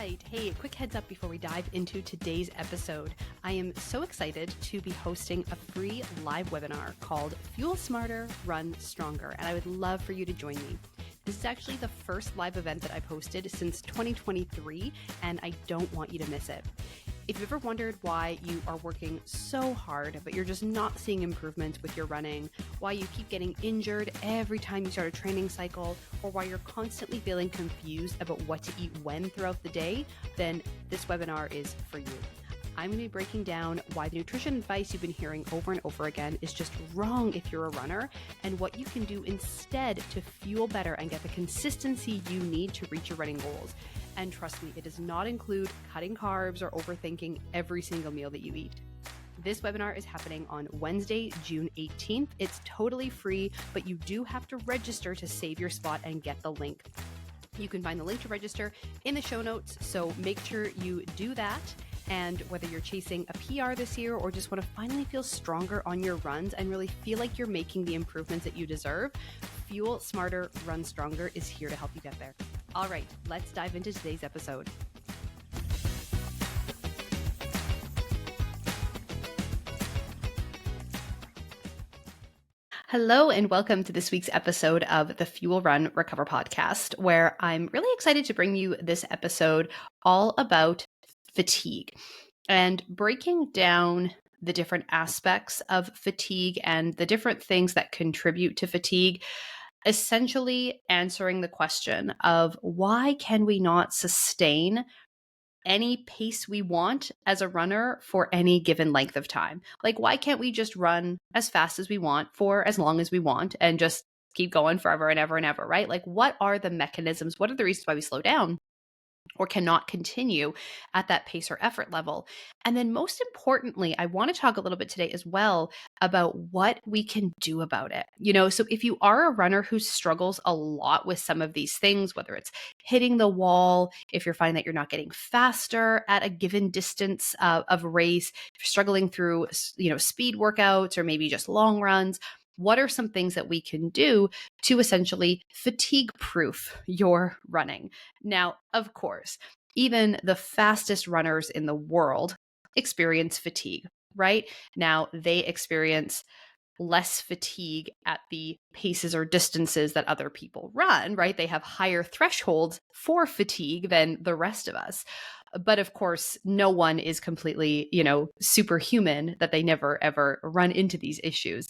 right. Hey, quick heads up before we dive into today's episode. I am so excited to be hosting a free live webinar called Fuel Smarter, Run Stronger, and I would love for you to join me. This is actually the first live event that I've hosted since 2023, and I don't want you to miss it. If you've ever wondered why you are working so hard, but you're just not seeing improvements with your running, why you keep getting injured every time you start a training cycle, or why you're constantly feeling confused about what to eat when throughout the day, then this webinar is for you. I'm going to be breaking down why the nutrition advice you've been hearing over and over again is just wrong if you're a runner, and what you can do instead to fuel better and get the consistency you need to reach your running goals. And trust me, it does not include cutting carbs or overthinking every single meal that you eat. This webinar is happening on Wednesday, June 18th. It's totally free, but you do have to register to save your spot and get the link. You can find the link to register in the show notes, so make sure you do that. And whether you're chasing a PR this year or just want to finally feel stronger on your runs and really feel like you're making the improvements that you deserve, Fuel Smarter, Run Stronger is here to help you get there. All right, let's dive into today's episode. Hello, and welcome to this week's episode of the Fuel Run Recover podcast, where I'm really excited to bring you this episode all about fatigue and breaking down the different aspects of fatigue and the different things that contribute to fatigue, essentially answering the question of why can we not sustain any pace we want as a runner for any given length of time? Like, why can't we just run as fast as we want for as long as we want and just keep going forever and ever and ever, right? Like, what are the mechanisms? What are the reasons why we slow down or cannot continue at that pace or effort level? And then most importantly, I want to talk a little bit today as well about what we can do about it. So if you are a runner who struggles a lot with some of these things, whether it's hitting the wall, if you're finding that you're not getting faster at a given distance of race, if you're struggling through, speed workouts or maybe just long runs, what are some things that we can do to essentially fatigue-proof your running? Now, of course, even the fastest runners in the world experience fatigue, right? Now, they experience less fatigue at the paces or distances that other people run, right? They have higher thresholds for fatigue than the rest of us. But of course, no one is completely, superhuman, that they never ever run into these issues.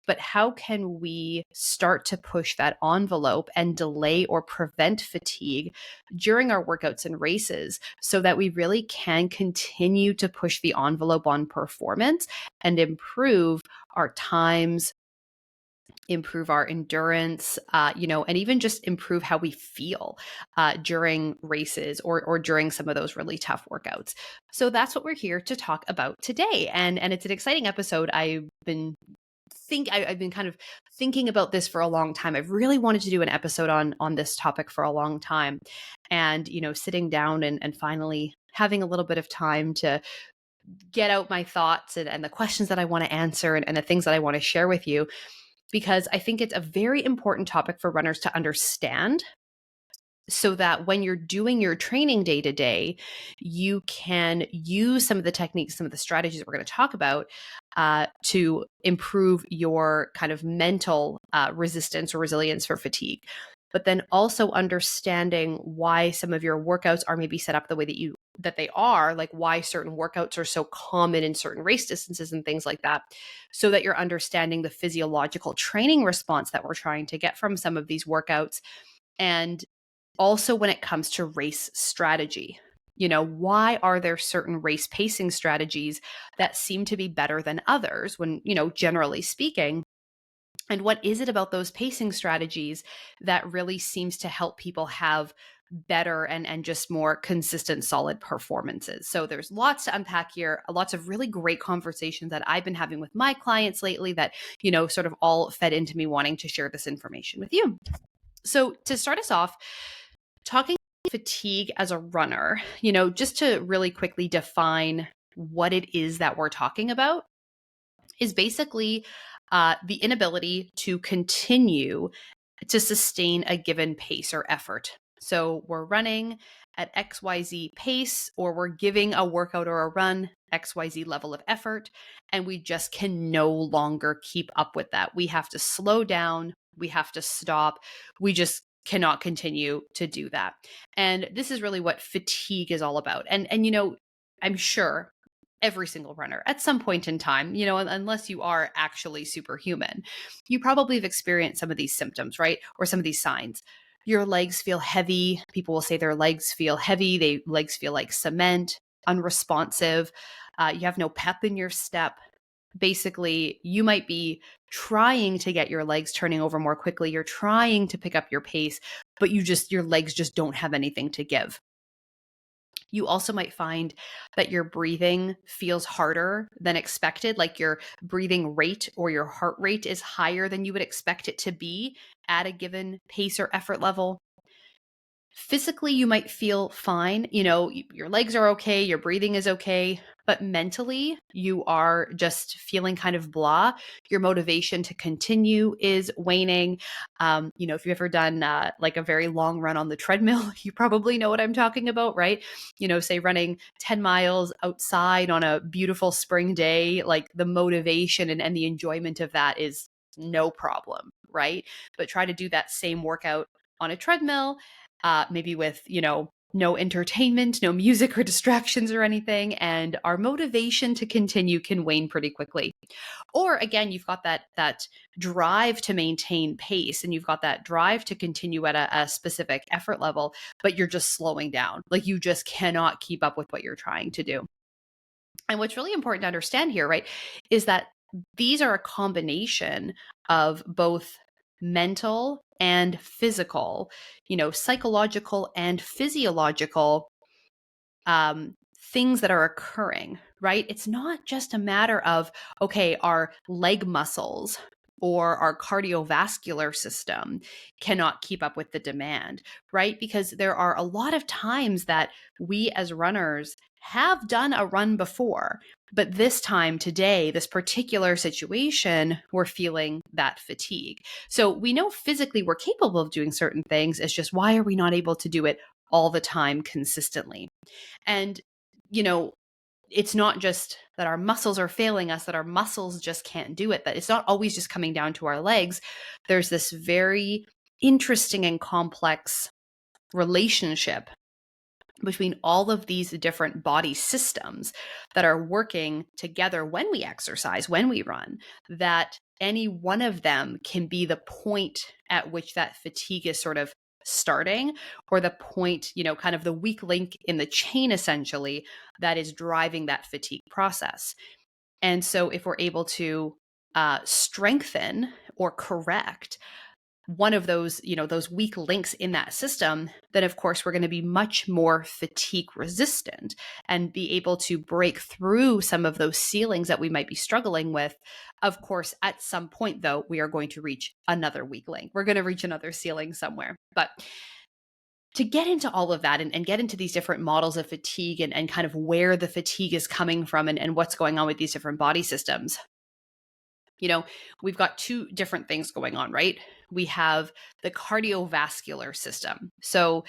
But how can we start to push that envelope and delay or prevent fatigue during our workouts and races so that we really can continue to push the envelope on performance and improve our times, improve our endurance, and even just improve how we feel during races or during some of those really tough workouts. So that's what we're here to talk about today. And it's an exciting episode. I've been kind of thinking about this for a long time. I've really wanted to do an episode on this topic for a long time. And, sitting down and finally having a little bit of time to get out my thoughts and the questions that I want to answer and the things that I want to share with you, because I think it's a very important topic for runners to understand, so that when you're doing your training day to day, you can use some of the techniques, some of the strategies that we're going to talk about to improve your kind of mental resistance or resilience for fatigue. But then also understanding why some of your workouts are maybe set up the way that they are, like why certain workouts are so common in certain race distances and things like that, so that you're understanding the physiological training response that we're trying to get from some of these workouts. And also when it comes to race strategy, why are there certain race pacing strategies that seem to be better than others when, generally speaking? And what is it about those pacing strategies that really seems to help people have better and just more consistent, solid performances? So there's lots to unpack here, lots of really great conversations that I've been having with my clients lately that, sort of all fed into me wanting to share this information with you. So to start us off, talking fatigue as a runner, just to really quickly define what it is that we're talking about, is basically the inability to continue to sustain a given pace or effort. So we're running at XYZ pace, or we're giving a workout or a run XYZ level of effort, and we just can no longer keep up with that. We have to slow down, we have to stop, we just cannot continue to do that. And this is really what fatigue is all about. And I'm sure every single runner at some point in time, unless you are actually superhuman, you probably have experienced some of these symptoms, right? Or some of these signs. Your legs feel heavy. People will say their legs feel heavy. Legs feel like cement, unresponsive. You have no pep in your step. Basically, you might be trying to get your legs turning over more quickly. You're trying to pick up your pace, but your legs just don't have anything to give. You also might find that your breathing feels harder than expected, like your breathing rate or your heart rate is higher than you would expect it to be at a given pace or effort level. Physically, you might feel fine. Your legs are okay, your breathing is okay, but mentally, you are just feeling kind of blah. Your motivation to continue is waning. If you've ever done like a very long run on the treadmill, you probably know what I'm talking about, right? Say running 10 miles outside on a beautiful spring day, like the motivation and the enjoyment of that is no problem, right? But try to do that same workout on a treadmill, maybe with, no entertainment, no music or distractions or anything. And our motivation to continue can wane pretty quickly. Or again, you've got that drive to maintain pace, and you've got that drive to continue at a specific effort level, but you're just slowing down. Like you just cannot keep up with what you're trying to do. And what's really important to understand here, right, is that these are a combination of both mental and physical, psychological and physiological things that are occurring, right? It's not just a matter of, okay, our leg muscles or our cardiovascular system cannot keep up with the demand, right? Because there are a lot of times that we as runners have done a run before, but this time today, this particular situation, we're feeling that fatigue. So we know physically we're capable of doing certain things. It's just, why are we not able to do it all the time consistently? And, it's not just that our muscles are failing us, that our muscles just can't do it, that it's not always just coming down to our legs. There's this very interesting and complex relationship between all of these different body systems that are working together when we exercise, when we run, that any one of them can be the point at which that fatigue is sort of starting, or the point, kind of the weak link in the chain, essentially, that is driving that fatigue process. And so if we're able to strengthen or correct one of those, those weak links in that system, then of course we're going to be much more fatigue resistant and be able to break through some of those ceilings that we might be struggling with. Of course, at some point though, we are going to reach another weak link. We're going to reach another ceiling somewhere. But to get into all of that and get into these different models of fatigue and kind of where the fatigue is coming from and what's going on with these different body systems, we've got two different things going on, right? We have the cardiovascular system. So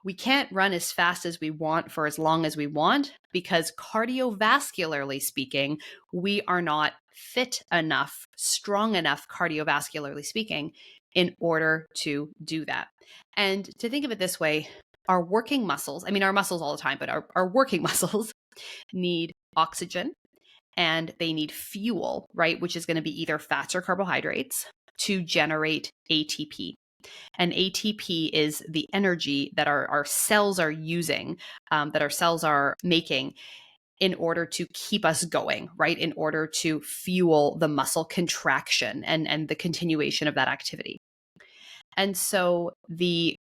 we can't run as fast as we want for as long as we want because cardiovascularly speaking, we are not fit enough, strong enough cardiovascularly speaking, in order to do that. And to think of it this way, our working muscles, our muscles all the time, but our working muscles need oxygen and they need fuel, right? Which is going to be either fats or carbohydrates to generate ATP. And ATP is the energy that our cells are using, that our cells are making in order to keep us going, right? In order to fuel the muscle contraction and the continuation of that activity. And so the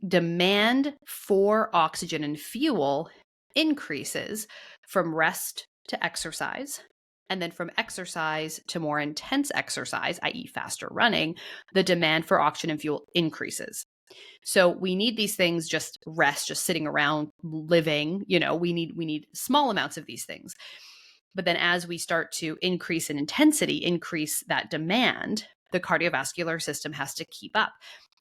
demand for oxygen and fuel increases from rest to exercise. And then from exercise to more intense exercise, i.e. faster running, the demand for oxygen and fuel increases. So we need these things, just rest, just sitting around living, we need small amounts of these things. But then as we start to increase in intensity, increase that demand, the cardiovascular system has to keep up.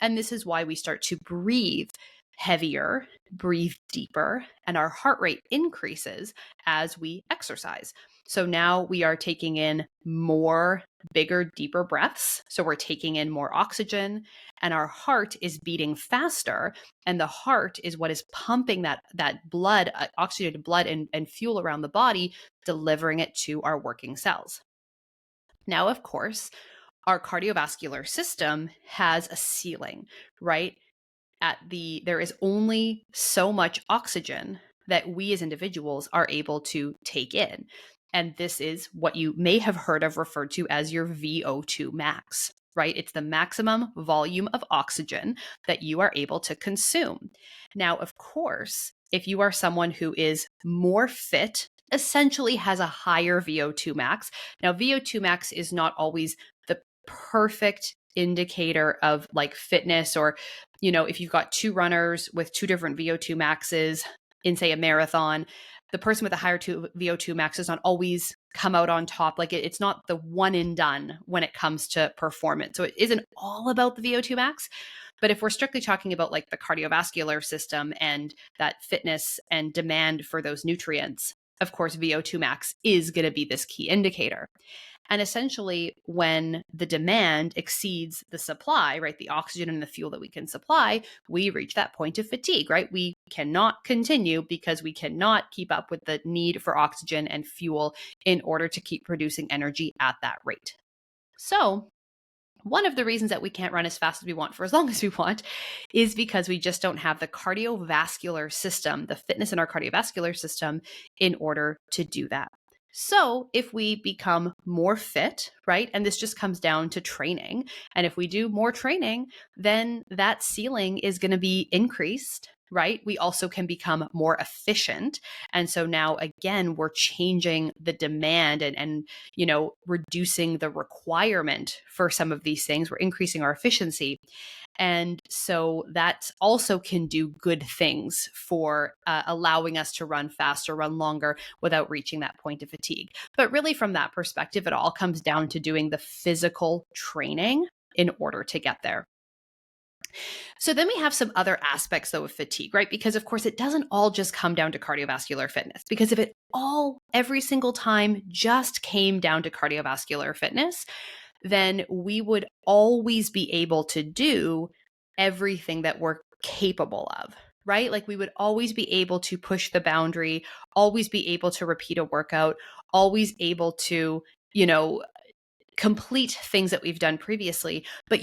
And this is why we start to breathe heavier, breathe deeper, and our heart rate increases as we exercise. So now we are taking in more bigger, deeper breaths. So we're taking in more oxygen, and our heart is beating faster. And the heart is what is pumping that blood, oxygenated blood and fuel around the body, delivering it to our working cells. Now, of course, our cardiovascular system has a ceiling, right? There is only so much oxygen that we as individuals are able to take in. And this is what you may have heard of referred to as your VO2 max, right? It's the maximum volume of oxygen that you are able to consume. Now, of course, if you are someone who is more fit, essentially has a higher VO2 max. Now, VO2 max is not always the perfect indicator of like fitness, or if you've got two runners with two different VO2 maxes in, say, a marathon, the person with the higher VO2 max does not always come out on top. Like it's not the one and done when it comes to performance. So it isn't all about the VO2 max. But if we're strictly talking about like the cardiovascular system and that fitness and demand for those nutrients, of course, VO2 max is going to be this key indicator. And essentially, when the demand exceeds the supply, right, the oxygen and the fuel that we can supply, we reach that point of fatigue, right? We cannot continue because we cannot keep up with the need for oxygen and fuel in order to keep producing energy at that rate. So, one of the reasons that we can't run as fast as we want for as long as we want is because we just don't have the cardiovascular system, the fitness in our cardiovascular system in order to do that. So if we become more fit, right, and this just comes down to training, and if we do more training, then that ceiling is going to be increased, right? We also can become more efficient. And so now, again, we're changing the demand and reducing the requirement for some of these things. We're increasing our efficiency. And so that also can do good things for allowing us to run faster, run longer without reaching that point of fatigue. But really, from that perspective, it all comes down to doing the physical training in order to get there. So then we have some other aspects, though, of fatigue, right? Because, of course, it doesn't all just come down to cardiovascular fitness. Because if it all, every single time, just came down to cardiovascular fitness, then we would always be able to do everything that we're capable of, right? Like we would always be able to push the boundary, always be able to repeat a workout, always able to, complete things that we've done previously. But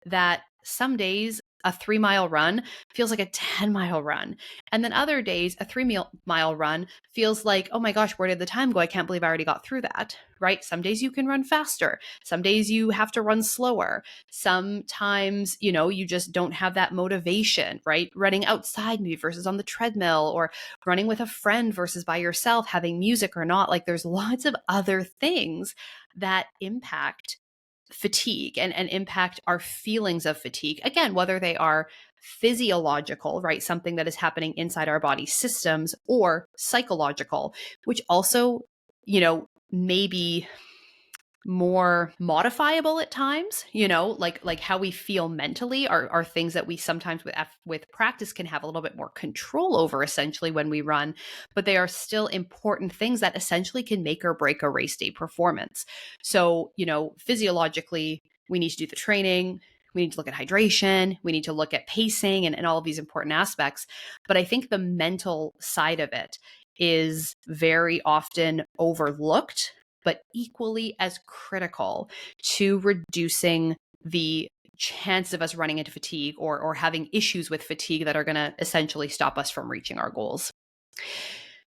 that some days a 3-mile run feels like a 10-mile run. And then other days, a 3-mile run feels like, oh my gosh, where did the time go? I can't believe I already got through that, right? Some days you can run faster. Some days you have to run slower. Sometimes, you just don't have that motivation, right? Running outside maybe versus on the treadmill, or running with a friend versus by yourself, having music or not. Like there's lots of other things that impact fatigue and impact our feelings of fatigue. Again, whether they are physiological, right? Something that is happening inside our body systems, or psychological, which also, may be more modifiable at times, like how we feel mentally are things that we sometimes with practice can have a little bit more control over, essentially, when we run, but they are still important things that essentially can make or break a race day performance. So, physiologically, we need to do the training. We need to look at hydration. We need to look at pacing and all of these important aspects. But I think the mental side of it is very often overlooked, but equally as critical to reducing the chance of us running into fatigue or having issues with fatigue that are going to essentially stop us from reaching our goals.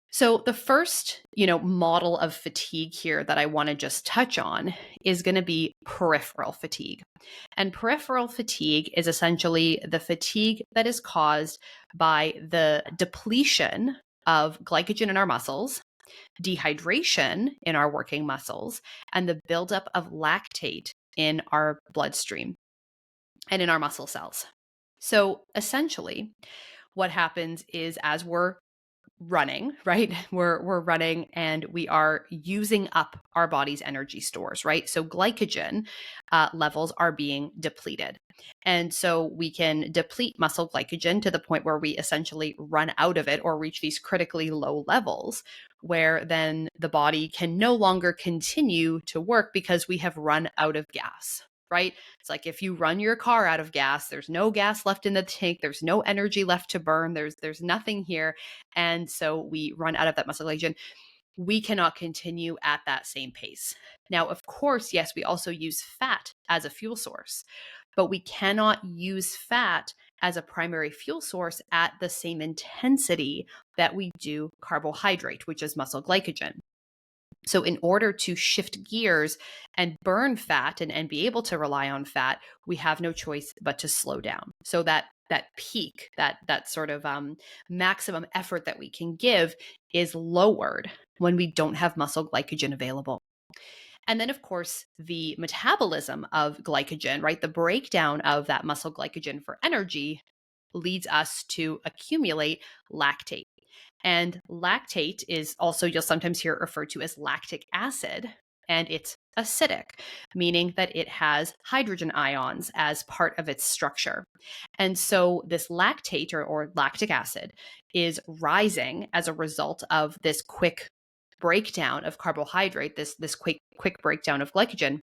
So the first, model of fatigue here that I want to just touch on is going to be peripheral fatigue. And peripheral fatigue is essentially the fatigue that is caused by the depletion of glycogen in our muscles, dehydration in our working muscles, and the buildup of lactate in our bloodstream and in our muscle cells. So essentially, what happens is as we're running, right? We're running and we are using up our body's energy stores, right? So glycogen levels are being depleted. And so we can deplete muscle glycogen to the point where we essentially run out of it or reach these critically low levels, where then the body can no longer continue to work because we have run out of gas. Right? It's like if you run your car out of gas, there's no gas left in the tank, there's no energy left to burn, there's nothing here. And so we run out of that muscle glycogen. We cannot continue at that same pace. Now, of course, yes, we also use fat as a fuel source, but we cannot use fat as a primary fuel source at the same intensity that we do carbohydrate, which is muscle glycogen. So in order to shift gears and burn fat and be able to rely on fat, we have no choice but to slow down. So that peak, that sort of maximum effort that we can give is lowered when we don't have muscle glycogen available. And then, of course, the metabolism of glycogen, right? The breakdown of that muscle glycogen for energy leads us to accumulate lactate. And lactate is also, you'll sometimes hear it referred to as lactic acid, and it's acidic, meaning that it has hydrogen ions as part of its structure. And so this lactate or lactic acid is rising as a result of this quick breakdown of carbohydrate, this quick breakdown of glycogen.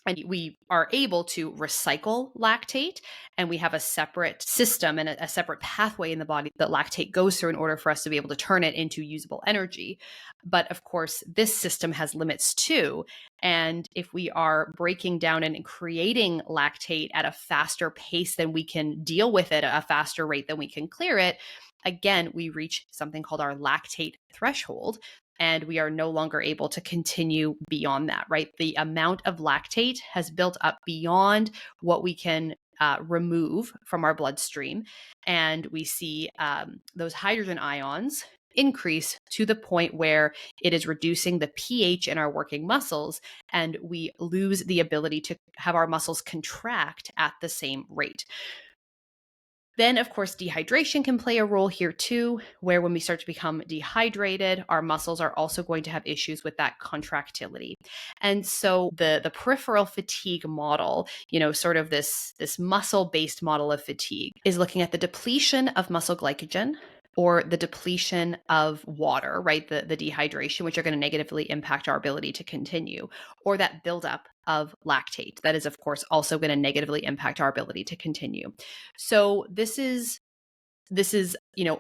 And we are able to recycle lactate, and we have a separate system and a separate pathway in the body that lactate goes through in order for us to be able to turn it into usable energy. But of course, this system has limits too. And if we are breaking down and creating lactate at a faster pace than we can deal with it, at a faster rate than we can clear it, again, we reach something called our lactate threshold, and we are no longer able to continue beyond that, right? The amount of lactate has built up beyond what we can remove from our bloodstream. And we see those hydrogen ions increase to the point where it is reducing the pH in our working muscles, and we lose the ability to have our muscles contract at the same rate. Then, of course, dehydration can play a role here too, where when we start to become dehydrated, our muscles are also going to have issues with that contractility. And so the peripheral fatigue model, sort of this muscle-based model of fatigue, is looking at the depletion of muscle glycogen or the depletion of water, right? The dehydration, which are going to negatively impact our ability to continue, or that buildup of lactate. That is, of course, also going to negatively impact our ability to continue. So this is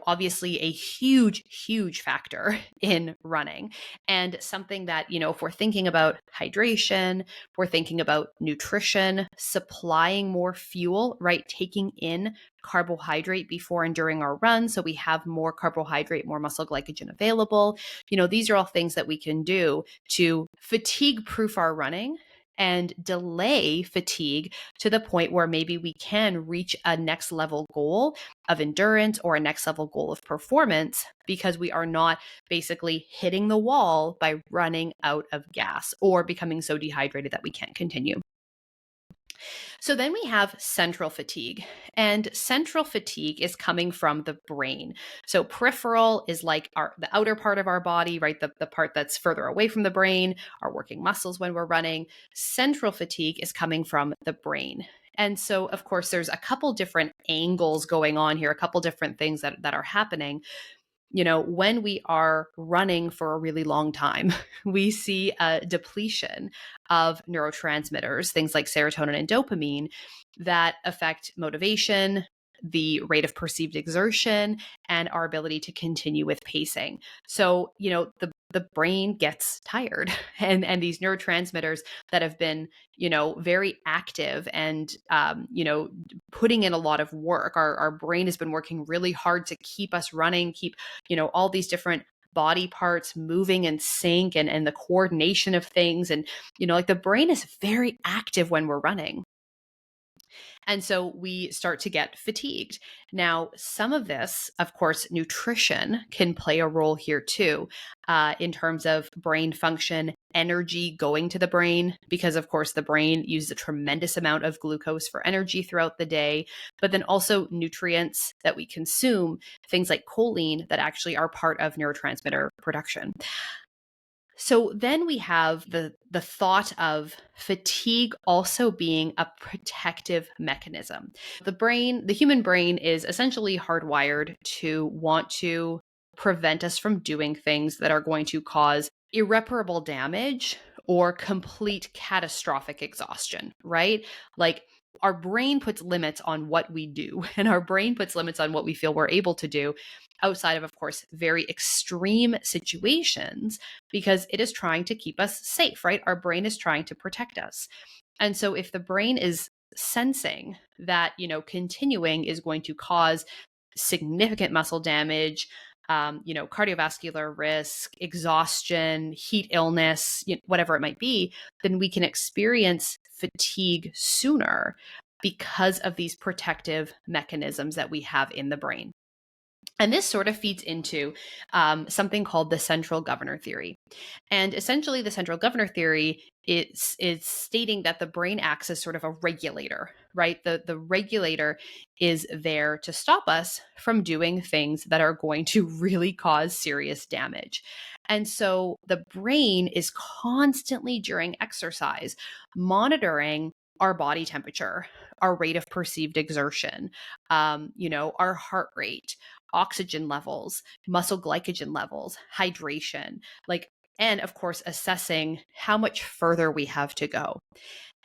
obviously a huge factor in running, and something that, if we're thinking about hydration, we're thinking about nutrition, supplying more fuel, right? Taking in carbohydrate before and during our run, so we have more carbohydrate, more muscle glycogen available. These are all things that we can do to fatigue proof our running and delay fatigue to the point where maybe we can reach a next level goal of endurance or a next level goal of performance, because we are not basically hitting the wall by running out of gas or becoming so dehydrated that we can't continue. So then we have central fatigue, and central fatigue is coming from the brain. So peripheral is like the outer part of our body, right? The part that's further away from the brain, our working muscles when we're running. Central fatigue is coming from the brain. And so, of course, there's a couple different angles going on here, a couple different things that are happening. When we are running for a really long time, we see a depletion of neurotransmitters, things like serotonin and dopamine, that affect motivation, the rate of perceived exertion, and our ability to continue with pacing. So, the brain gets tired, and these neurotransmitters that have been, very active and, putting in a lot of work. Our brain has been working really hard to keep us running, keep, all these different body parts moving in sync, and the coordination of things. And, like the brain is very active when we're running. And so we start to get fatigued. Now, some of this, of course, nutrition can play a role here too, in terms of brain function, energy going to the brain, because of course the brain uses a tremendous amount of glucose for energy throughout the day, but then also nutrients that we consume, things like choline that actually are part of neurotransmitter production. So then we have the thought of fatigue also being a protective mechanism. The human brain is essentially hardwired to want to prevent us from doing things that are going to cause irreparable damage or complete catastrophic exhaustion, right? Like our brain puts limits on what we do, and our brain puts limits on what we feel we're able to do outside of course, very extreme situations because it is trying to keep us safe, right? Our brain is trying to protect us. And so if the brain is sensing that, continuing is going to cause significant muscle damage, cardiovascular risk, exhaustion, heat illness, whatever it might be, then we can experience fatigue sooner because of these protective mechanisms that we have in the brain. And this sort of feeds into something called the central governor theory. And essentially, the central governor theory is stating that the brain acts as sort of a regulator, right? The regulator is there to stop us from doing things that are going to really cause serious damage. And so the brain is constantly during exercise monitoring our body temperature, our rate of perceived exertion, our heart rate, oxygen levels, muscle glycogen levels, hydration, and of course, assessing how much further we have to go.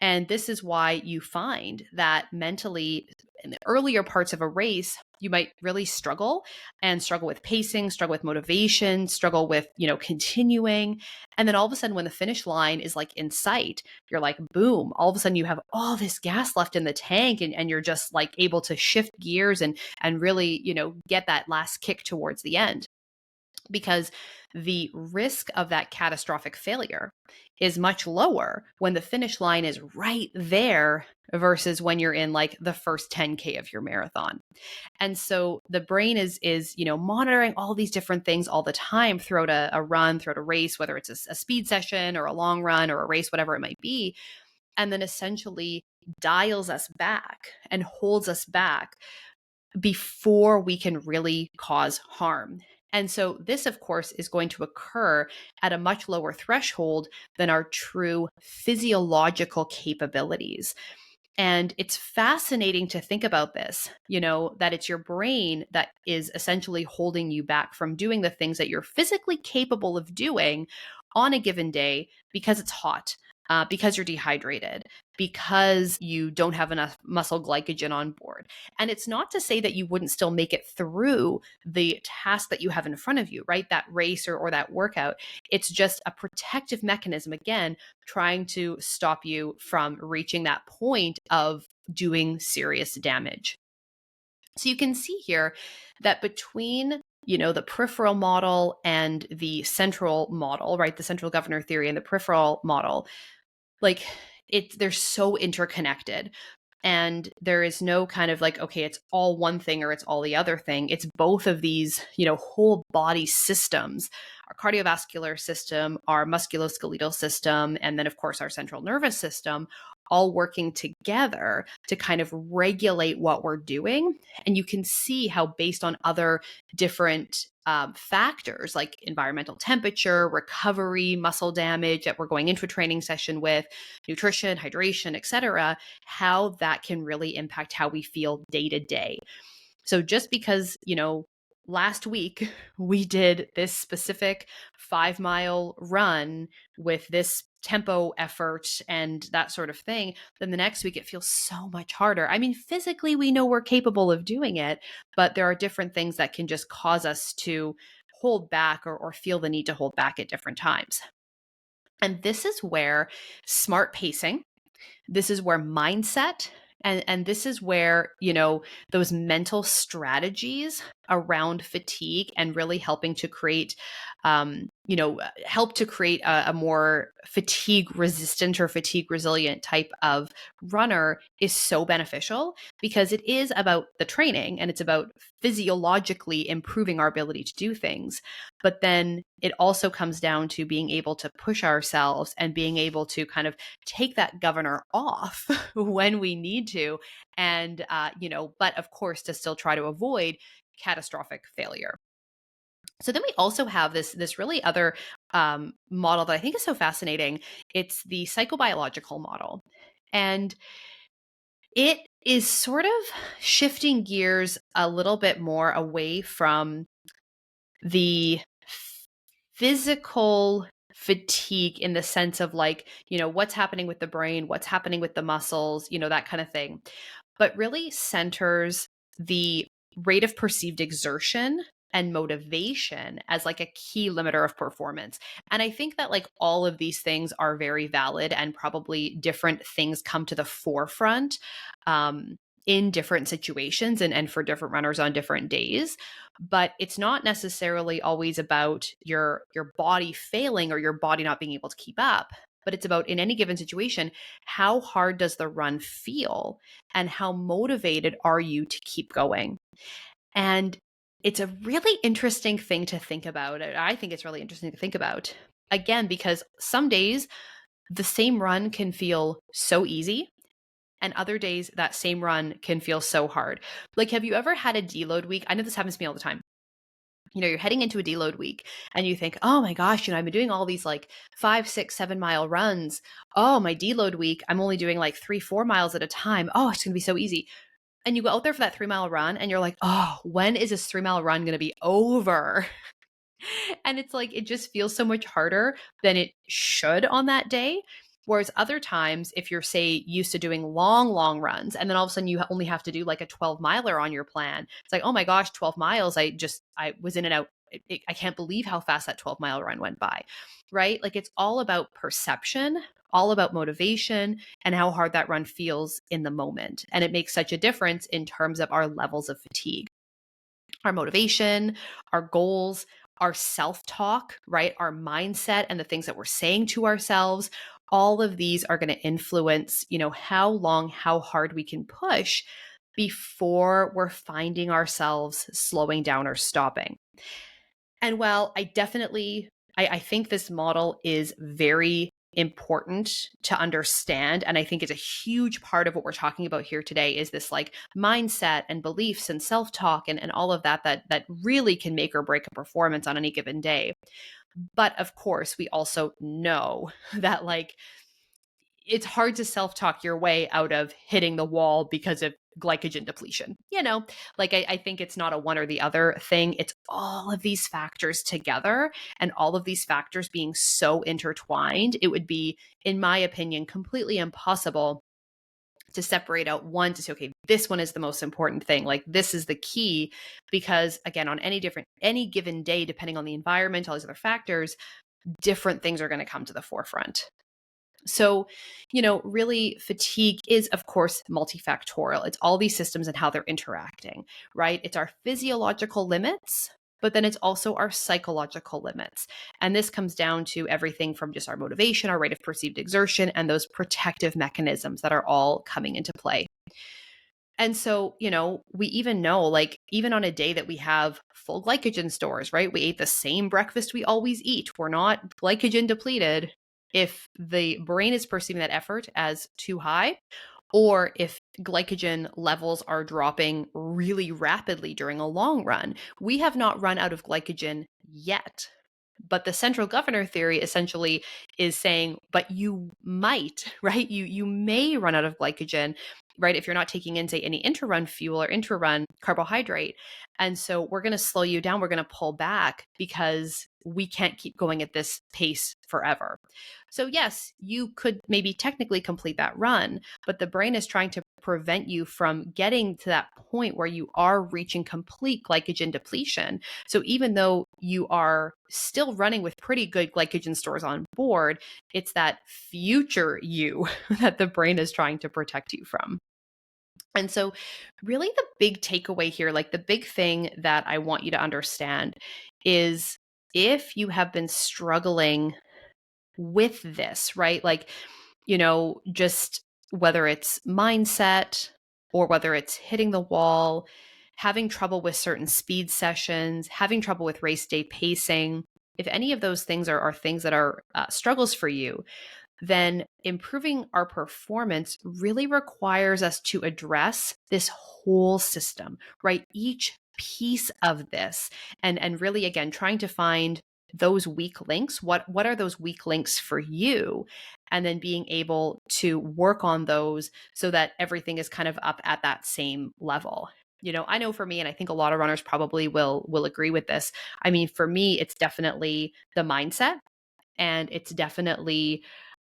And this is why you find that mentally, in the earlier parts of a race, you might really struggle with pacing, struggle with motivation, struggle with, continuing. And then all of a sudden, when the finish line is like in sight, you're like, boom, all of a sudden you have all this gas left in the tank and you're just like able to shift gears and really, get that last kick towards the end. Because the risk of that catastrophic failure is much lower when the finish line is right there versus when you're in like the first 10K of your marathon. And so the brain is monitoring all these different things all the time throughout a run, throughout a race, whether it's a speed session or a long run or a race, whatever it might be, and then essentially dials us back and holds us back before we can really cause harm. And so this, of course, is going to occur at a much lower threshold than our true physiological capabilities. And it's fascinating to think about this, that it's your brain that is essentially holding you back from doing the things that you're physically capable of doing on a given day because it's hot, because you're dehydrated, because you don't have enough muscle glycogen on board. And it's not to say that you wouldn't still make it through the task that you have in front of you, right? That race or that workout. It's just a protective mechanism, again, trying to stop you from reaching that point of doing serious damage. So you can see here that between the peripheral model and the central model, right? The central governor theory and the peripheral model, they're so interconnected. And there is no kind of like, okay, it's all one thing or it's all the other thing. It's both of these, whole body systems, our cardiovascular system, our musculoskeletal system, and then of course our central nervous system, all working together to kind of regulate what we're doing. And you can see how based on other different factors like environmental temperature, recovery, muscle damage that we're going into a training session with, nutrition, hydration, etc., how that can really impact how we feel day to day. So just because, last week we did this specific 5-mile run with this tempo effort and that sort of thing, then the next week it feels so much harder. I mean, physically we know we're capable of doing it, but there are different things that can just cause us to hold back or feel the need to hold back at different times. And this is where smart pacing, this is where mindset, and this is where, those mental strategies around fatigue and really helping to create, help to create a more fatigue resistant or fatigue resilient type of runner is so beneficial, because it is about the training and it's about physiologically improving our ability to do things. But then it also comes down to being able to push ourselves and being able to kind of take that governor off when we need to. And, but of course, to still try to avoid catastrophic failure. So then we also have this really other model that I think is so fascinating. It's the psychobiological model. And it is sort of shifting gears a little bit more away from the physical fatigue in the sense of like, what's happening with the brain, what's happening with the muscles, that kind of thing, but really centers the rate of perceived exertion and motivation as like a key limiter of performance. And I think that like all of these things are very valid, and probably different things come to the forefront in different situations and for different runners on different days. But it's not necessarily always about your body failing or your body not being able to keep up, but it's about, in any given situation, how hard does the run feel and how motivated are you to keep going? And it's a really interesting thing to think about. I think it's really interesting to think about, again, because some days the same run can feel so easy, and other days that same run can feel so hard. Like, have you ever had a deload week? I know this happens to me all the time. You're heading into a deload week and you think, oh my gosh, I've been doing all these like 5, 6, 7 mile runs. Oh, my deload week, I'm only doing like 3, 4 miles at a time. Oh, it's going to be so easy. And you go out there for that 3 mile run and you're like, oh, when is this 3 mile run going to be over? And it's like, it just feels so much harder than it should on that day. Whereas other times, if you're, say, used to doing long, long runs, and then all of a sudden you only have to do like a 12 miler on your plan, it's like, oh my gosh, 12 miles. I was in and out. I can't believe how fast that 12 mile run went by, right? Like, it's all about perception, all about motivation, and how hard that run feels in the moment. And it makes such a difference in terms of our levels of fatigue, our motivation, our goals, our self-talk, right? Our mindset and the things that we're saying to ourselves. All of these are going to influence, how long, how hard we can push before we're finding ourselves slowing down or stopping. And while I think this model is very important to understand, and I think it's a huge part of what we're talking about here today, is this like mindset and beliefs and self-talk and all of that really can make or break a performance on any given day. But of course, we also know that like it's hard to self-talk your way out of hitting the wall because of glycogen depletion. Like I think it's not a one or the other thing. It's all of these factors together, and all of these factors being so intertwined. It would be, in my opinion, completely impossible to separate out one to say, okay, this one is the most important thing. Like, this is the key, because again, on any given day, depending on the environment, all these other factors, different things are going to come to the forefront. So, really fatigue is, of course, multifactorial. It's all these systems and how they're interacting, right? It's our physiological limits, but then it's also our psychological limits. And this comes down to everything from just our motivation, our rate of perceived exertion, and those protective mechanisms that are all coming into play. And so, we even know, like, even on a day that we have full glycogen stores, right? We ate the same breakfast we always eat. We're not glycogen depleted. If the brain is perceiving that effort as too high, or if glycogen levels are dropping really rapidly during a long run, we have not run out of glycogen yet. But the central governor theory essentially is saying, but you might, right? You may run out of glycogen, right? If you're not taking in, say, any inter-run fuel or intra-run carbohydrate. And so we're going to slow you down. We're going to pull back because we can't keep going at this pace forever. So yes, you could maybe technically complete that run, but the brain is trying to prevent you from getting to that point where you are reaching complete glycogen depletion. So even though you are still running with pretty good glycogen stores on board, it's that future you that the brain is trying to protect you from. And so, really, the big takeaway here, like the big thing that I want you to understand is if you have been struggling with this, right? Like, just whether it's mindset or whether it's hitting the wall, having trouble with certain speed sessions, having trouble with race day pacing, if any of those things are things that are struggles for you, then improving our performance really requires us to address this whole system, right? Each piece of this, and really, again, trying to find those weak links. What are those weak links for you? And then being able to work on those so that everything is kind of up at that same level. I know for me, and I think a lot of runners probably will agree with this. I mean, for me, it's definitely the mindset, and it's definitely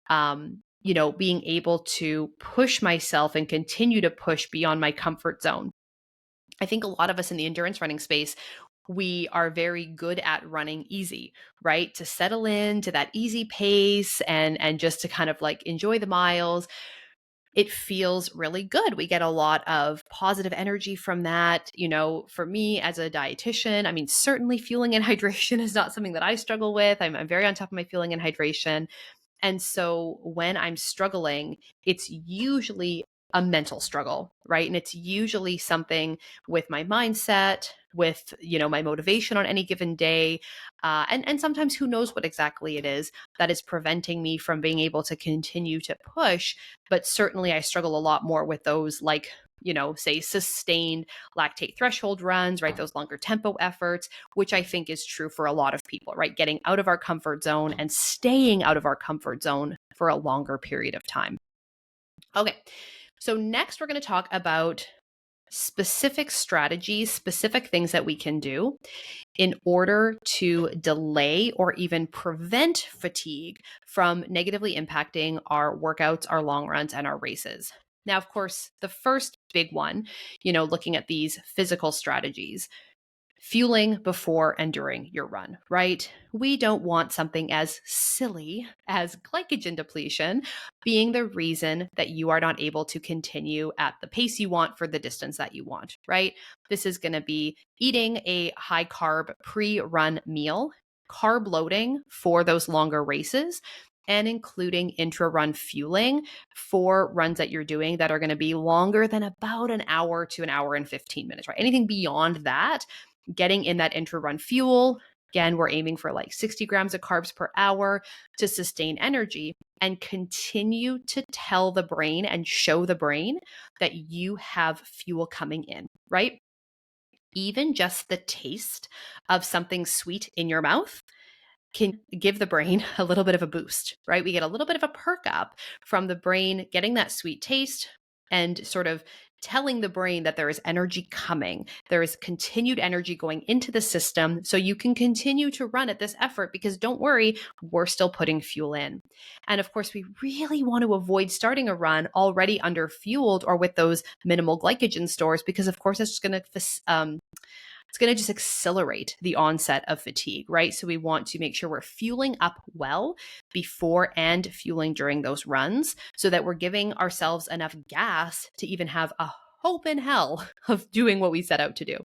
being able to push myself and continue to push beyond my comfort zone. I think a lot of us in the endurance running space, we are very good at running easy, right? To settle in to that easy pace and just to kind of like enjoy the miles. It feels really good. We get a lot of positive energy from that. For me as a dietitian, I mean, certainly fueling and hydration is not something that I struggle with. I'm very on top of my fueling and hydration. And so when I'm struggling, it's usually a mental struggle, right? And it's usually something with my mindset, with, my motivation on any given day. And sometimes who knows what exactly it is that is preventing me from being able to continue to push. But certainly I struggle a lot more with those, like, say sustained lactate threshold runs, right? Those longer tempo efforts, which I think is true for a lot of people, right? Getting out of our comfort zone and staying out of our comfort zone for a longer period of time. Okay. So next we're going to talk about specific strategies, specific things that we can do in order to delay or even prevent fatigue from negatively impacting our workouts, our long runs, and our races. Now, of course, the first big one, looking at these physical strategies, fueling before and during your run, right? We don't want something as silly as glycogen depletion being the reason that you are not able to continue at the pace you want for the distance that you want, right? This is going to be eating a high carb pre-run meal, carb loading for those longer races, and including intra-run fueling for runs that you're doing that are going to be longer than about an hour to an hour and 15 minutes, right? Anything beyond that, getting in that intra-run fuel. Again, we're aiming for like 60 grams of carbs per hour to sustain energy and continue to tell the brain and show the brain that you have fuel coming in, right? Even just the taste of something sweet in your mouth can give the brain a little bit of a boost, right? We get a little bit of a perk up from the brain getting that sweet taste and sort of telling the brain that there is energy coming. There is continued energy going into the system. So you can continue to run at this effort because don't worry, we're still putting fuel in. And of course, we really want to avoid starting a run already under fueled or with those minimal glycogen stores because, of course, it's just going to just accelerate the onset of fatigue, right? So we want to make sure we're fueling up well before and fueling during those runs so that we're giving ourselves enough gas to even have a hope in hell of doing what we set out to do.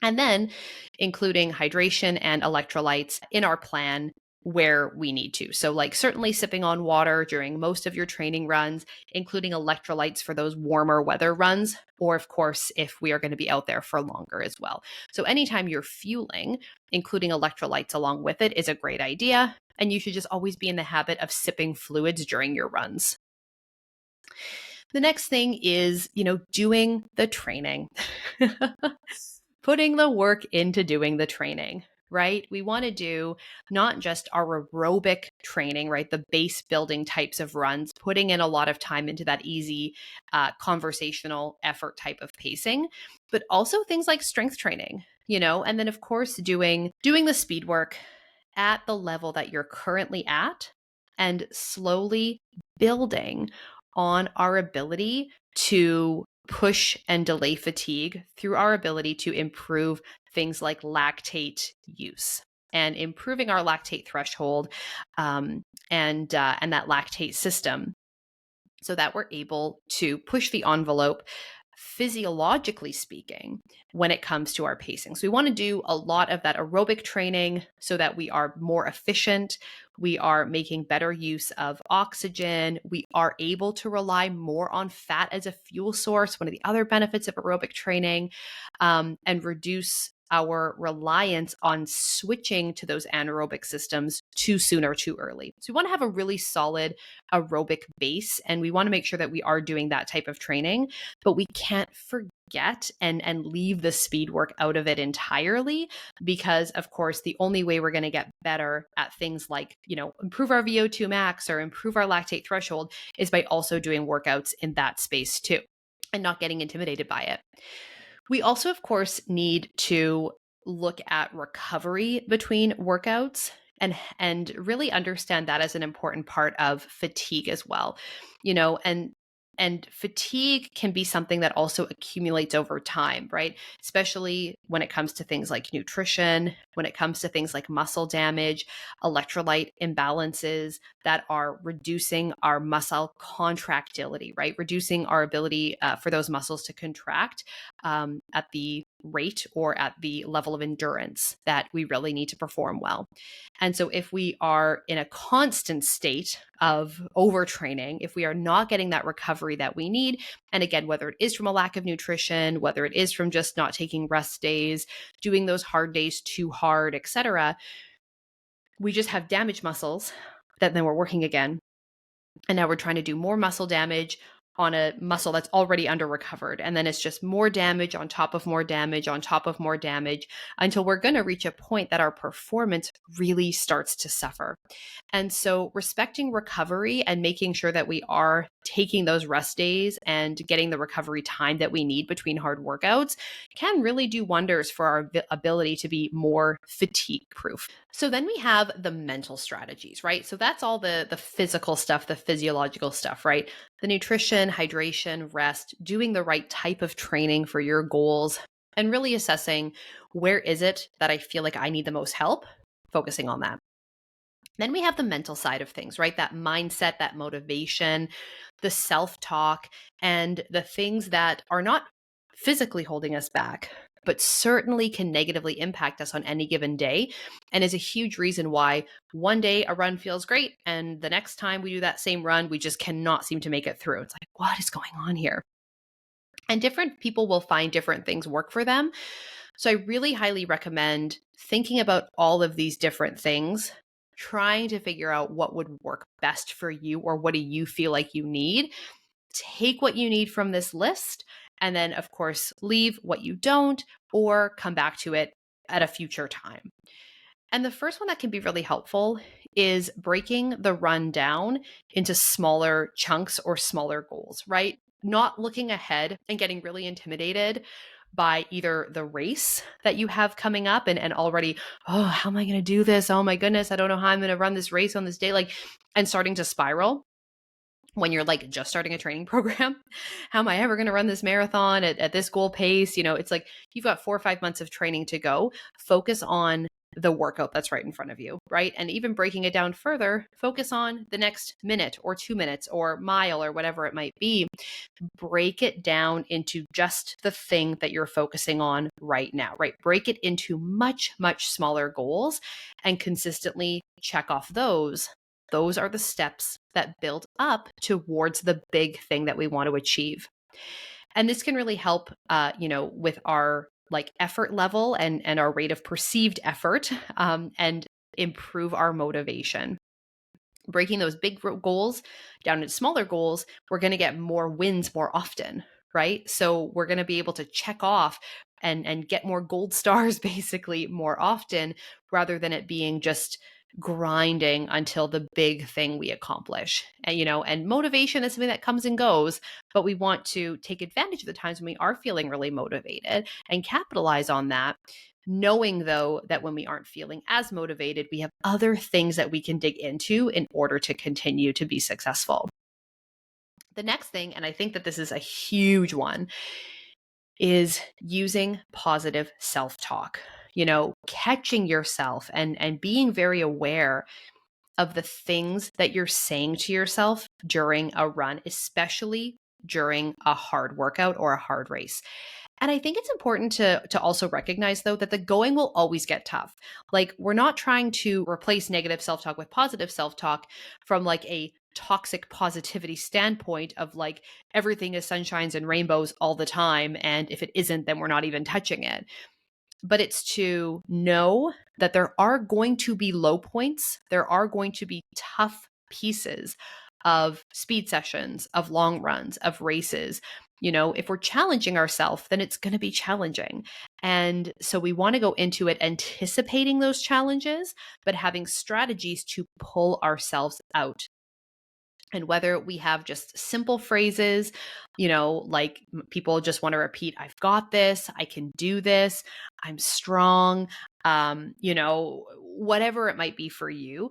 And then including hydration and electrolytes in our plan where we need to. So like certainly sipping on water during most of your training runs, including electrolytes for those warmer weather runs, or of course, if we are going to be out there for longer as well. So anytime you're fueling, including electrolytes along with it is a great idea. And you should just always be in the habit of sipping fluids during your runs. The next thing is, doing the training. Putting the work into doing the training, right? We want to do not just our aerobic training, right? The base building types of runs, putting in a lot of time into that easy conversational effort type of pacing, but also things like strength training, and then of course doing the speed work at the level that you're currently at and slowly building on our ability to push and delay fatigue through our ability to improve things like lactate use and improving our lactate threshold and that lactate system. so that we're able to push the envelope physiologically speaking when it comes to our pacing. So we want to do a lot of that aerobic training so that we are more efficient. We are making better use of oxygen. We are able to rely more on fat as a fuel source, one of the other benefits of aerobic training, and reduce our reliance on switching to those anaerobic systems too soon or too early. So we want to have a really solid aerobic base, and we want to make sure that we are doing that type of training, but we can't forget and leave the speed work out of it entirely, because of course the only way we're going to get better at things like, improve our VO2 max or improve our lactate threshold is by also doing workouts in that space too, and not getting intimidated by it. We also, of course, need to look at recovery between workouts and really understand that as an important part of fatigue as well. And fatigue can be something that also accumulates over time, right? Especially when it comes to things like nutrition, when it comes to things like muscle damage, electrolyte imbalances that are reducing our muscle contractility, right? Reducing our ability for those muscles to contract at the rate or at the level of endurance that we really need to perform well. And so if we are in a constant state of overtraining, if we are not getting that recovery that we need, and again, whether it is from a lack of nutrition, whether it is from just not taking rest days, doing those hard days too hard, etc., we just have damaged muscles that then we're working again. And now we're trying to do more muscle damage on a muscle that's already under recovered. And then it's just more damage on top of more damage on top of more damage until we're going to reach a point that our performance really starts to suffer. And so respecting recovery and making sure that we are taking those rest days and getting the recovery time that we need between hard workouts can really do wonders for our ability to be more fatigue proof. So then we have the mental strategies, right? So that's all the physical stuff, the physiological stuff, right? The nutrition, hydration, rest, doing the right type of training for your goals, and really assessing where is it that I feel like I need the most help, focusing on that. Then we have the mental side of things, right? That mindset, that motivation, the self-talk, and the things that are not physically holding us back, but certainly can negatively impact us on any given day, and is a huge reason why one day a run feels great, and the next time we do that same run, we just cannot seem to make it through. It's like, what is going on here? And different people will find different things work for them. So I really highly recommend thinking about all of these different things, trying to figure out what would work best for you, or what do you feel like you need. Take what you need from this list, and then, of course, leave what you don't, or come back to it at a future time. And the first one that can be really helpful is breaking the run down into smaller chunks or smaller goals, right? Not looking ahead and getting really intimidated by either the race that you have coming up and already, oh, how am I going to do this? Oh my goodness, I don't know how I'm going to run this race on this day, and starting to spiral when you're just starting a training program. How am I ever going to run this marathon at this goal pace? It's like you've got 4 or 5 months of training to go. Focus on the workout that's right in front of you, right? And even breaking it down further, focus on the next minute or 2 minutes or mile or whatever it might be. Break it down into just the thing that you're focusing on right now, right? Break it into much, much smaller goals and consistently check off those. Those are the steps that build up towards the big thing that we want to achieve. And this can really help, with our effort level and our rate of perceived effort, and improve our motivation. Breaking those big goals down into smaller goals, we're going to get more wins more often, right? So we're going to be able to check off and get more gold stars basically more often, rather than it being just grinding until the big thing we accomplish. And motivation is something that comes and goes, but we want to take advantage of the times when we are feeling really motivated and capitalize on that, knowing though that when we aren't feeling as motivated, we have other things that we can dig into in order to continue to be successful. The next thing, and I think that this is a huge one, is using positive self-talk. Catching yourself and being very aware of the things that you're saying to yourself during a run, especially during a hard workout or a hard race. And I think it's important to also recognize though that the going will always get tough. Like we're not trying to replace negative self-talk with positive self-talk from like a toxic positivity standpoint of like everything is sunshines and rainbows all the time, and if it isn't, then we're not even touching it. But it's to know that there are going to be low points, there are going to be tough pieces of speed sessions, of long runs, of races. If we're challenging ourselves, then it's going to be challenging. And so we want to go into it anticipating those challenges, but having strategies to pull ourselves out. And whether we have just simple phrases, like people just want to repeat, I've got this, I can do this, I'm strong, whatever it might be for you.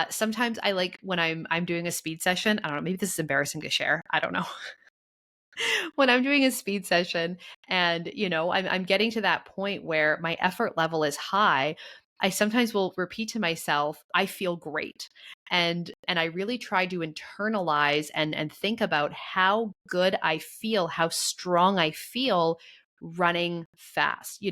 Sometimes I like when I'm doing a speed session, I don't know, maybe this is embarrassing to share. I don't know. When I'm doing a speed session and, I'm getting to that point where my effort level is high, I sometimes will repeat to myself, I feel great. And I really try to internalize and think about how good I feel, how strong I feel running fast.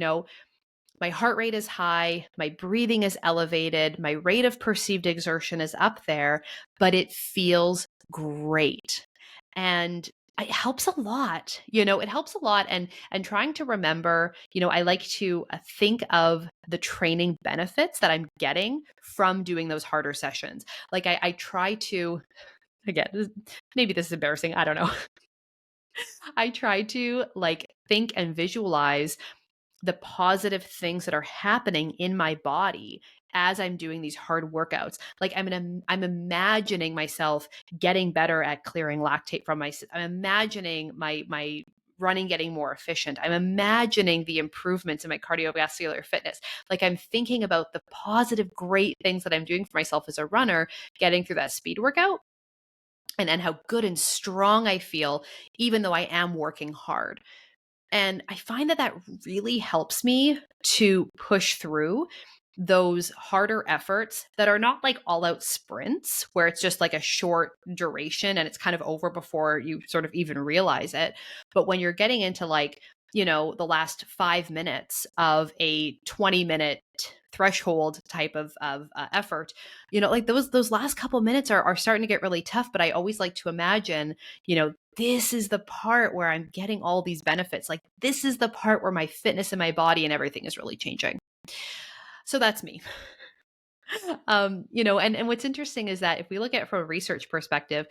My heart rate is high, my breathing is elevated, my rate of perceived exertion is up there, but it feels great. And it helps a lot. It helps a lot. And trying to remember, I like to think of the training benefits that I'm getting from doing those harder sessions. Like I try to, again, maybe this is embarrassing, I don't know. I try to like think and visualize the positive things that are happening in my body as I'm doing these hard workouts. Like I'm imagining myself getting better at clearing lactate from I'm imagining my running getting more efficient. I'm imagining the improvements in my cardiovascular fitness. Like I'm thinking about the positive, great things that I'm doing for myself as a runner, getting through that speed workout. And how good and strong I feel, even though I am working hard. And I find that really helps me to push through those harder efforts that are not like all out sprints where it's just like a short duration and it's kind of over before you sort of even realize it. But when you're getting into like, the last 5 minutes of a 20-minute threshold type of effort, like those last couple minutes are starting to get really tough. But I always like to imagine, this is the part where I'm getting all these benefits. Like this is the part where my fitness in my body and everything is really changing. So that's me. And what's interesting is that if we look at it from a research perspective,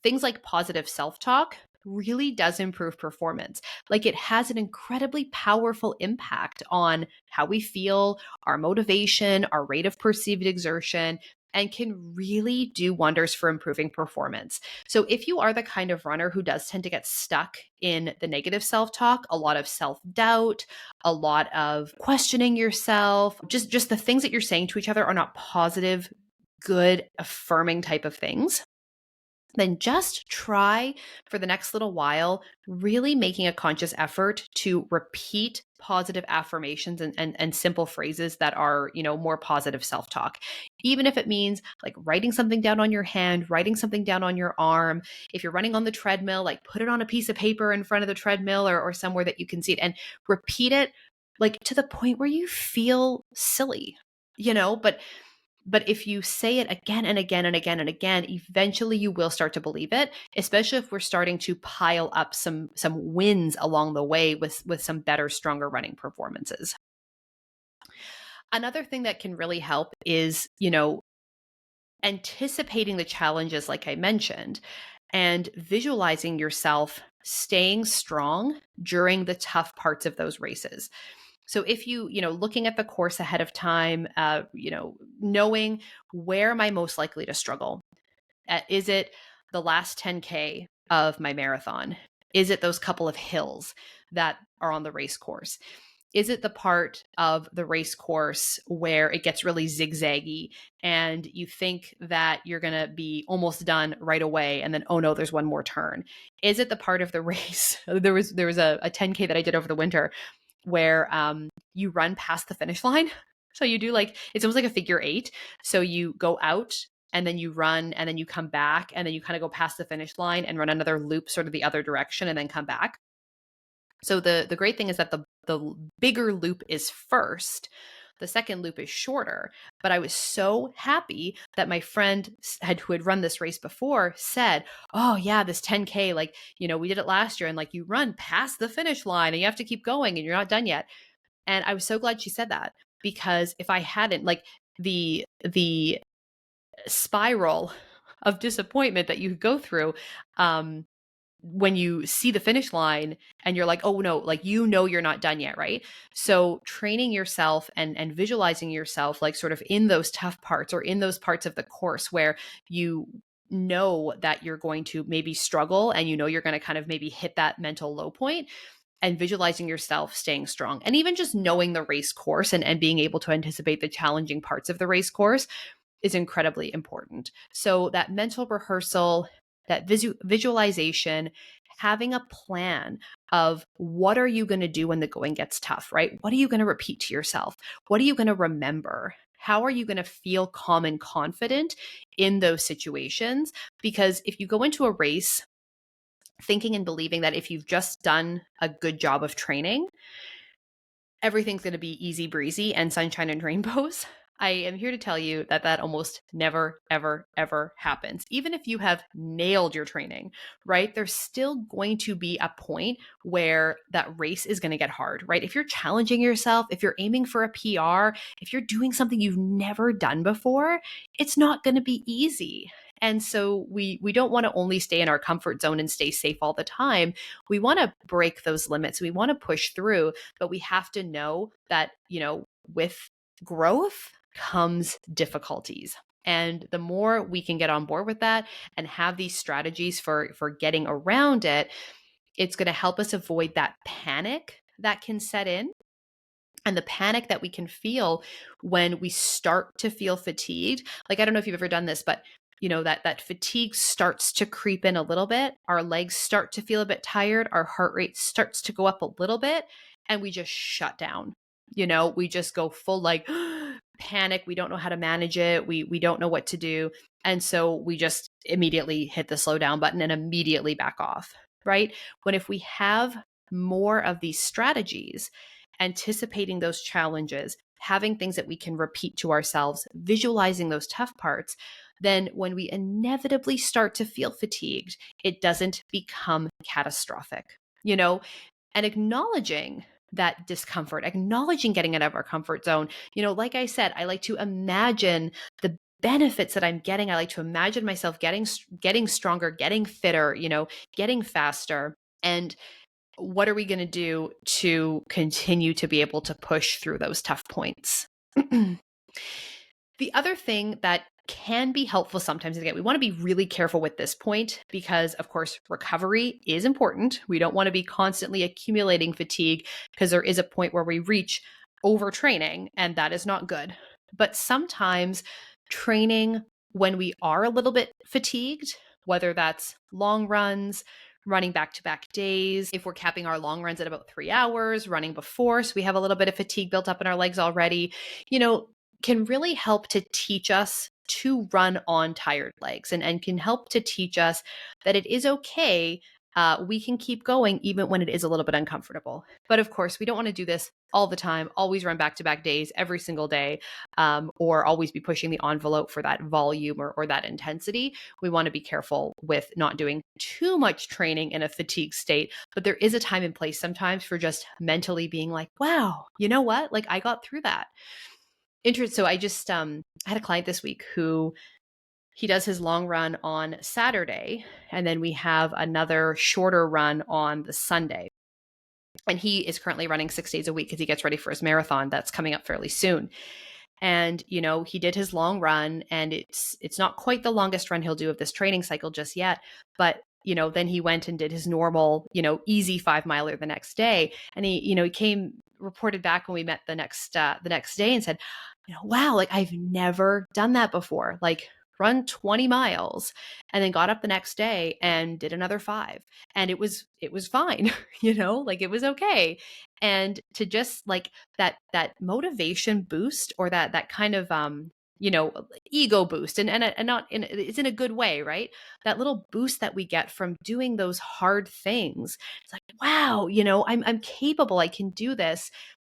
things like positive self-talk really does improve performance. Like it has an incredibly powerful impact on how we feel, our motivation, our rate of perceived exertion, and can really do wonders for improving performance. So if you are the kind of runner who does tend to get stuck in the negative self-talk, a lot of self-doubt, a lot of questioning yourself, just the things that you're saying to each other are not positive, good, affirming type of things, then just try for the next little while, really making a conscious effort to repeat positive affirmations and simple phrases that are, more positive self-talk. Even if it means like writing something down on your hand, writing something down on your arm. If you're running on the treadmill, like put it on a piece of paper in front of the treadmill or somewhere that you can see it and repeat it like to the point where you feel silly, but if you say it again and again and again and again, eventually you will start to believe it, especially if we're starting to pile up some wins along the way with some better, stronger running performances. Another thing that can really help is, anticipating the challenges like I mentioned and visualizing yourself staying strong during the tough parts of those races. So if looking at the course ahead of time, knowing where am I most likely to struggle? Is it the last 10K of my marathon? Is it those couple of hills that are on the race course? Is it the part of the race course where it gets really zigzaggy and you think that you're going to be almost done right away and then, oh no, there's one more turn? Is it the part of the race? There was a 10K that I did over the winter where you run past the finish line. So you do like, it's almost like a figure eight. So you go out and then you run and then you come back and then you kind of go past the finish line and run another loop sort of the other direction and then come back. So the great thing is that the bigger loop is first. The second loop is shorter. But I was so happy that my friend who had run this race before said, "Oh yeah, this 10K, like, we did it last year and like you run past the finish line and you have to keep going and you're not done yet." And I was so glad she said that, because if I hadn't, like, the spiral of disappointment that you go through, when you see the finish line and you're like, oh no, like, you're not done yet, right? So training yourself and visualizing yourself like sort of in those tough parts or in those parts of the course where you know that you're going to maybe struggle and you're going to kind of maybe hit that mental low point, and visualizing yourself staying strong, and even just knowing the race course and being able to anticipate the challenging parts of the race course is incredibly important. So that mental rehearsal, that visualization, having a plan of what are you going to do when the going gets tough, right? What are you going to repeat to yourself? What are you going to remember? How are you going to feel calm and confident in those situations? Because if you go into a race thinking and believing that if you've just done a good job of training, everything's going to be easy breezy and sunshine and rainbows, I am here to tell you that that almost never, ever, ever happens. Even if you have nailed your training, right? There's still going to be a point where that race is going to get hard, right? If you're challenging yourself, if you're aiming for a PR, if you're doing something you've never done before, it's not going to be easy. And so we don't want to only stay in our comfort zone and stay safe all the time. We want to break those limits. We want to push through, but we have to know that, with growth comes difficulties. And the more we can get on board with that and have these strategies for getting around it, it's going to help us avoid that panic that can set in, and the panic that we can feel when we start to feel fatigued. Like, I don't know if you've ever done this, but that fatigue starts to creep in a little bit. Our legs start to feel a bit tired. Our heart rate starts to go up a little bit, and we just shut down. We just go full like panic. We don't know how to manage it. We don't know what to do. And so we just immediately hit the slow down button and immediately back off, right? When if we have more of these strategies, anticipating those challenges, having things that we can repeat to ourselves, visualizing those tough parts, then when we inevitably start to feel fatigued, it doesn't become catastrophic, and acknowledging that discomfort, acknowledging getting out of our comfort zone. Like I said, I like to imagine the benefits that I'm getting. I like to imagine myself getting stronger, getting fitter, getting faster. And what are we going to do to continue to be able to push through those tough points? The other thing that can be helpful sometimes, again, we want to be really careful with this point because, of course, recovery is important. We don't want to be constantly accumulating fatigue because there is a point where we reach overtraining, and that is not good. But sometimes training when we are a little bit fatigued, whether that's long runs, running back-to-back days, if we're capping our long runs at about 3 hours, running before, so we have a little bit of fatigue built up in our legs already, can really help to teach us to run on tired legs, and can help to teach us that it is okay. We can keep going even when it is a little bit uncomfortable. But of course, we don't want to do this all the time, always run back-to-back days every single day, or always be pushing the envelope for that volume or that intensity. We want to be careful with not doing too much training in a fatigue state. But there is a time and place sometimes for just mentally being like, wow, you know what? Like, I got through that. So I just I had a client this week who he does his long run on Saturday, and then we have another shorter run on the Sunday. And he is currently running 6 days a week because he gets ready for his marathon that's coming up fairly soon. And he did his long run, and it's not quite the longest run he'll do of this training cycle just yet, but then he went and did his normal, easy 5-miler the next day. And he reported back when we met the next day and said, wow, like, I've never done that before. Like, run 20 miles and then got up the next day and did another 5. And it was fine, like, it was okay. And to just like that motivation boost, or that kind of ego boost, and not in, it's in a good way, right? That little boost that we get from doing those hard things. It's like, wow, I'm capable. I can do this.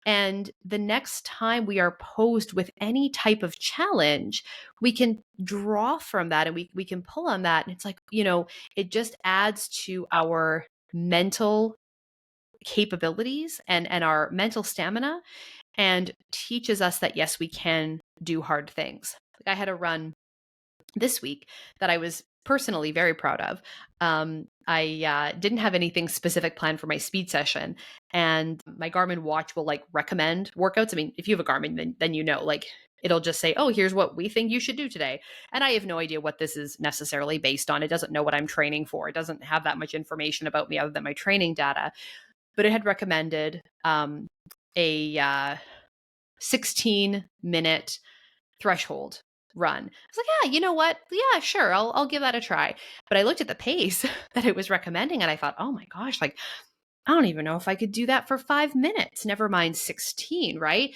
And the next time we are posed with any type of challenge, we can draw from that, and we can pull on that. And it's like, it just adds to our mental capabilities and our mental stamina, and teaches us that, yes, we can do hard things. Like, I had a run this week that I was personally very proud of. I didn't have anything specific planned for my speed session, and my Garmin watch will like recommend workouts. I mean, if you have a Garmin, then like it'll just say, "Oh, here's what we think you should do today." And I have no idea what this is necessarily based on. It doesn't know what I'm training for. It doesn't have that much information about me other than my training data. But it had recommended a 16-minute threshold run. I was like, yeah, you know what? Yeah, sure. I'll give that a try. But I looked at the pace that it was recommending, and I thought, oh my gosh, like, I don't even know if I could do that for 5 minutes, never mind 16, right?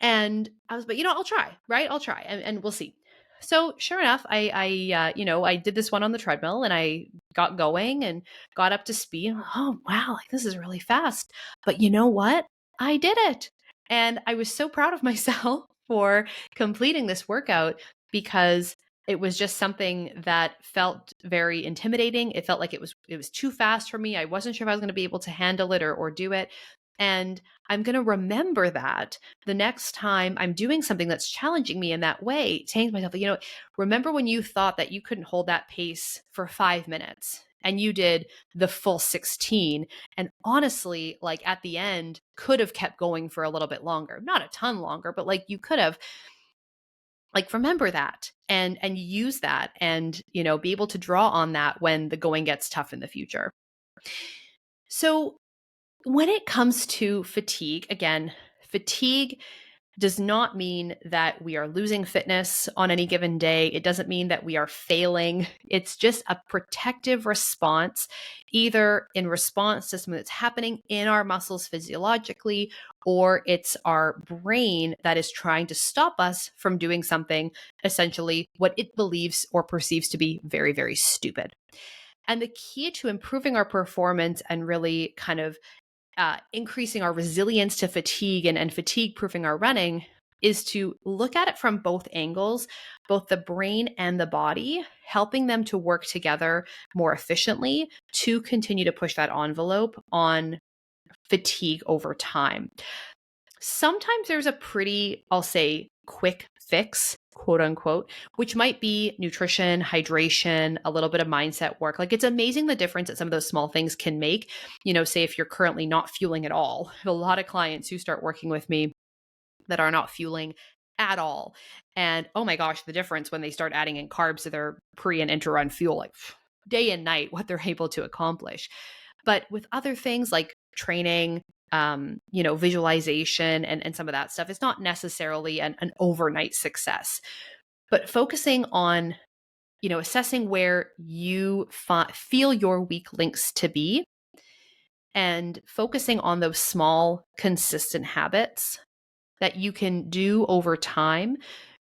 And I was, but I'll try, right? I'll try, and we'll see. So sure enough, I did this one on the treadmill, and I got going and got up to speed. Oh wow, like this is really fast. But you know what? I did it. And I was so proud of myself for completing this workout, because it was just something that felt very intimidating. It felt like it was too fast for me. I wasn't sure if I was going to be able to handle it or do it. And I'm going to remember that the next time I'm doing something that's challenging me in that way, saying to myself, remember when you thought that you couldn't hold that pace for 5 minutes and you did the full 16, and honestly, like at the end could have kept going for a little bit longer, not a ton longer, but like you could have, like, remember that and use that, and, be able to draw on that when the going gets tough in the future. So when it comes to fatigue, again, fatigue does not mean that we are losing fitness on any given day. It doesn't mean that we are failing. It's just a protective response, either in response to something that's happening in our muscles physiologically, or it's our brain that is trying to stop us from doing something, essentially what it believes or perceives to be very, very stupid. And the key to improving our performance and really kind of increasing our resilience to fatigue and fatigue proofing our running is to look at it from both angles, both the brain and the body, helping them to work together more efficiently to continue to push that envelope on fatigue over time. Sometimes there's a pretty, I'll say, quick fix, quote unquote, which might be nutrition, hydration, a little bit of mindset work. Like, it's amazing the difference that some of those small things can make. Say if you're currently not fueling at all, I have a lot of clients who start working with me that are not fueling at all. And oh my gosh, the difference when they start adding in carbs to their pre and inter-run fuel, like day and night, what they're able to accomplish. But with other things like training, visualization and some of that stuff, it's not necessarily an overnight success. But focusing on, assessing where you feel your weak links to be, and focusing on those small, consistent habits that you can do over time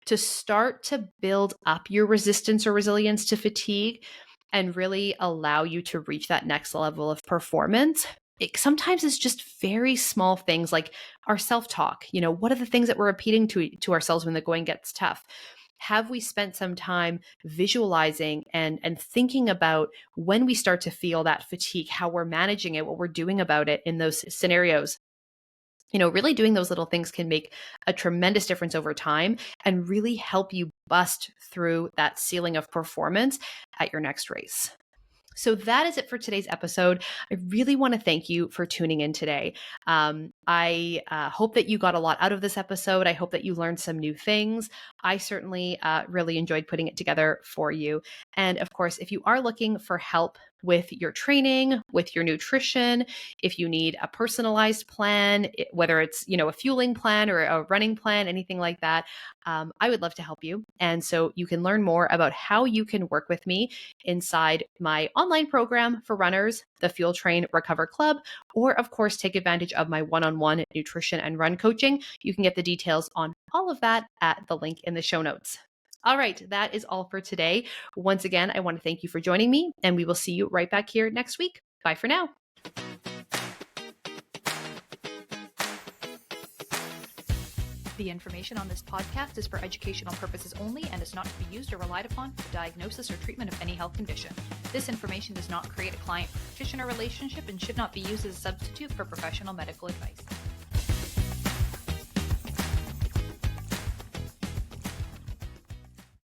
to start to build up your resistance or resilience to fatigue and really allow you to reach that next level of performance. Sometimes it's just very small things like our self-talk. What are the things that we're repeating to ourselves when the going gets tough? Have we spent some time visualizing and thinking about when we start to feel that fatigue, how we're managing it, what we're doing about it in those scenarios? Really doing those little things can make a tremendous difference over time and really help you bust through that ceiling of performance at your next race. So that is it for today's episode. I really want to thank you for tuning in today. I hope that you got a lot out of this episode. I hope that you learned some new things. I certainly really enjoyed putting it together for you. And of course, if you are looking for help with your training, with your nutrition, if you need a personalized plan, whether it's, a fueling plan or a running plan, anything like that, I would love to help you. And so you can learn more about how you can work with me inside my online program for runners, the Fuel Train Recover Club, or of course, take advantage of my one-on-one nutrition and run coaching. You can get the details on all of that at the link in the show notes. All right, that is all for today. Once again, I want to thank you for joining me, and we will see you right back here next week. Bye for now. The information on this podcast is for educational purposes only and is not to be used or relied upon for diagnosis or treatment of any health condition. This information does not create a client-practitioner relationship and should not be used as a substitute for professional medical advice.